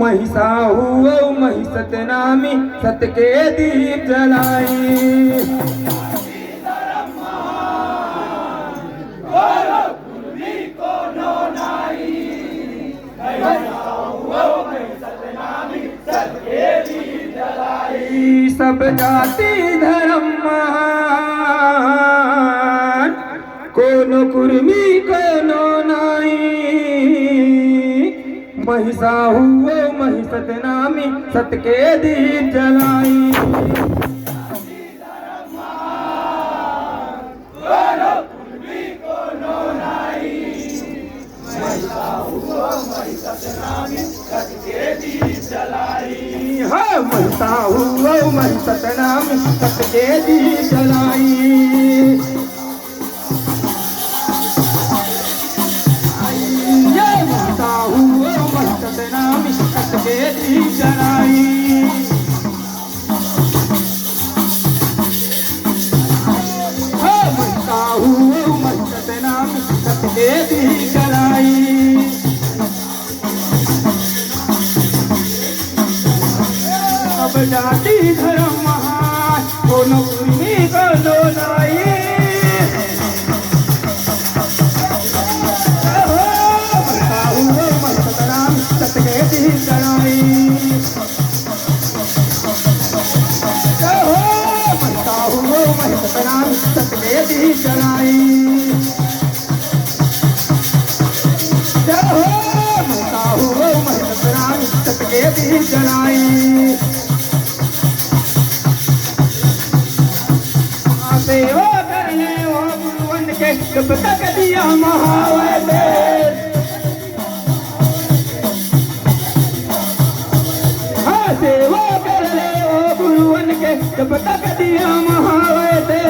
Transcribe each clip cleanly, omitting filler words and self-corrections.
महिषा हुआ महिषत नामी सत के दीप जलाई। सब जाति धर्म महान कोनो कुर्मी कोनो नाई। महिषा हुआ महिषत नामी सत के दीप जलाई। हाँ महिषा हुआ महिषत नामी सत के दीप जलाई। महिषा हुआ महिषत नामी सत के दीप जलाई। हाँ महिषा हुआ महिषत नामी सत के दीप जलाई। सब जाति धर्म महान कोनो कुर्मी कोनो नाई। महिषा हुआ महिषत नामी सत के दीप जलाई। महिषा हुआ महिषत नामी सत के दीप जलाई। महिषा हुआ महिषत नामी सत के दीप जलाई। सेवा करने वो गुरुवन के जब तक दिया महावते। हाँ सेवा करने वो गुरुवन के जब तक दिया महावते।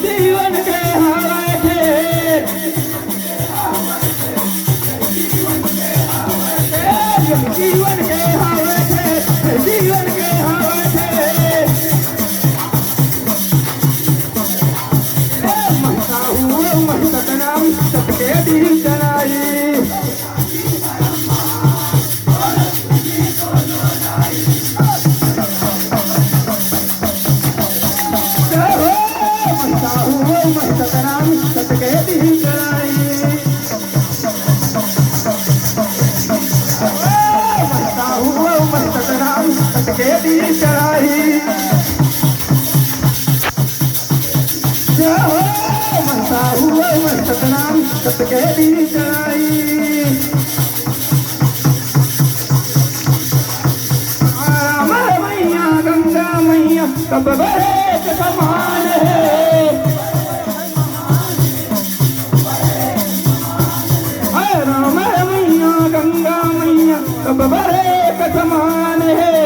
जीवन के हवाए थे। जीवन के हवाए थे। जीवन के हवाए थे। महिषा हुआ महिषत नामी सत के दीप जलाई। महिषत नामी सत के दीप जलाई। महिषा हुआ महिषत नामी सत के दीप जलाई। महिषा हुआ महिषत नामी सत के दीप जलाई। राम मैया गंगा मैया कब बड़े समान है। राम मैया गंगा मैया कब बड़े समान है।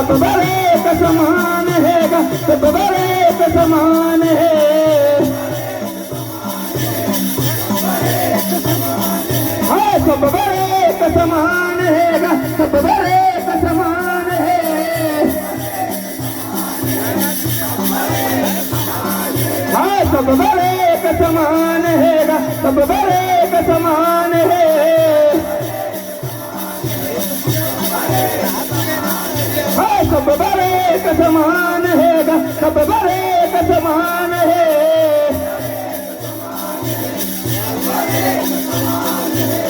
सब बड़े का समान है, सब बड़े का समान है। हाँ सब बड़े का समान है, सब बड़े का समान है। हाँ सब बड़े का समान है, सब बड़े का समान है। हाँ सब बड़े का समान है, सब बड़े का समान है।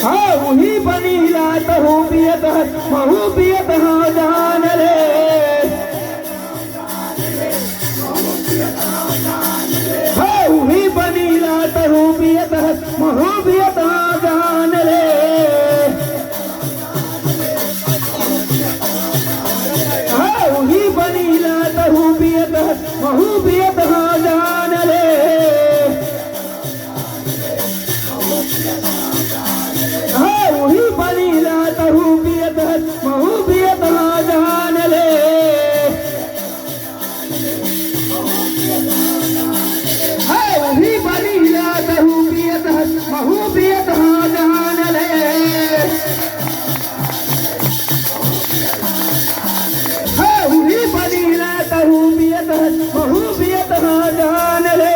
हाँ वही बनी लात महूबियत महूबियत हाँ जान ले। हाँ वही बनी लात महूबियत महूबियत हाँ जान ले। हाँ वही बनी लात महूबियत महूबियत हाँ जान ले। हाँ वही बनी लात महूबियत महूबियत हाँ जान ले। हाँ वही बनी लात महूबियत महूबियत हाँ जान ले। हाँ वही बनी लात महूबियत महूबियत हाँ जान ले।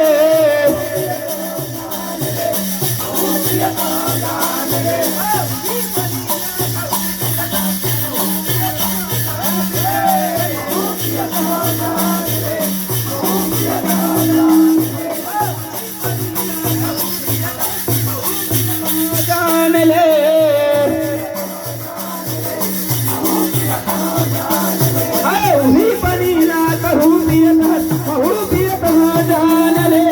जान ले। हाँ वही बनी लात महूबियत महूबियत हाँ जान ले।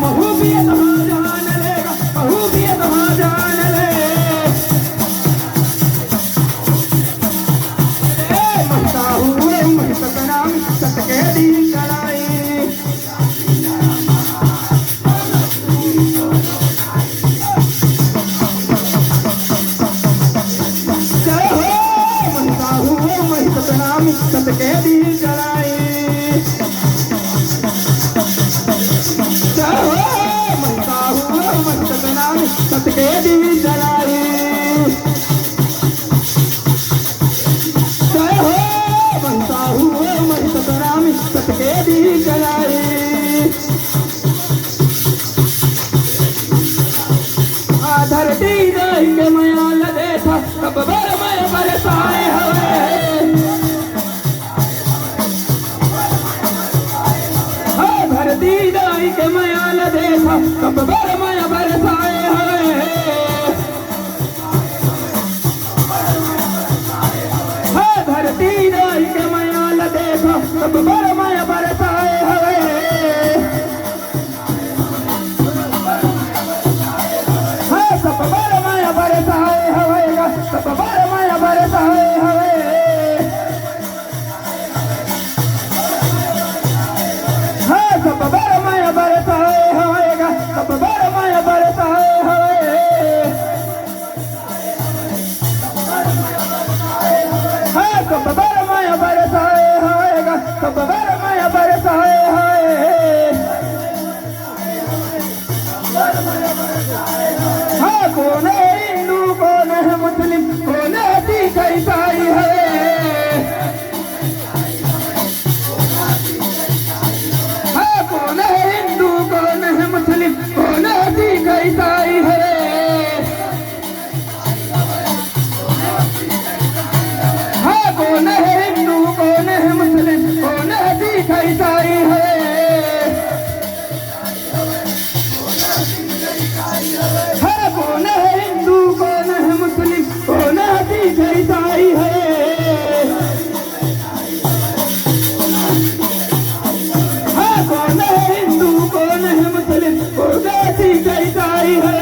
महूबियत हाँ जान ले, महूबियत हाँ जान ले। महता हुए महत नाम सतके दी चलाई। जय हो महता हुए महत नाम सतके दी चलाई। जय हो महता हुए महत नाम सतके दी चलाई। जय हो महता हुए महत नाम सतके दी चलाई। धरती दही के मयाल देखा कब बर मय बरसाए हवे। हाँ धरती दही के मयाल देखा कब बर मय बरसाए हवे। हाँ धरती दही के मयाल देखा कब बर मय बरसाए हवे। सब बर माया बरसाए हवे, सब बर माया बरसाए हवे। हाँ सब बर माया बरसाए हवे, सब बर माया बरसाए हवे। हाँ सब बर माया बरसाए हवे, सब बर माया बरसाए हवे। हाँ कौन है हिंदू कौन है मुस्लिम कौन है सिख ईसाई है। हाँ कौन है हिंदू कौन है मुस्लिम कौन है सिख ईसाई है। हाँ कौन है हिंदू कौन है मुस्लिम कौन है सिख ईसाई है। हाँ कौन है हिंदू कौन है मुस्लिम कौन है सिख ईसाई है। हाँ कौन है हिंदू कौन है मुस्लिम कौन है सिख ईसाई है।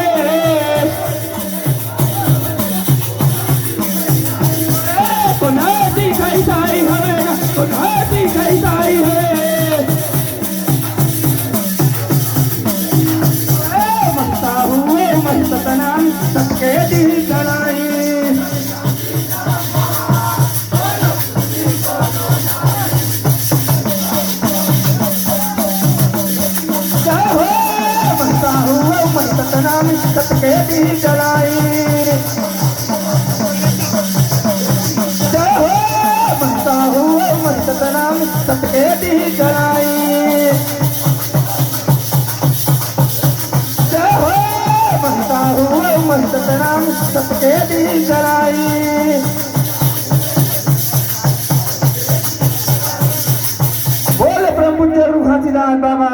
कौन है सिख ईसाई है, कौन है सिख ईसाई है। महता हुए महत नाम सतके दी चलाई। नाम सतके दी जलाई जय हो मनता हुआ मस्तक नाम सतके दी जलाई जय हो मनता हुआ मस्तक नाम सतके दी जलाई बोल प्रभु जरूर हाथीदार बाबा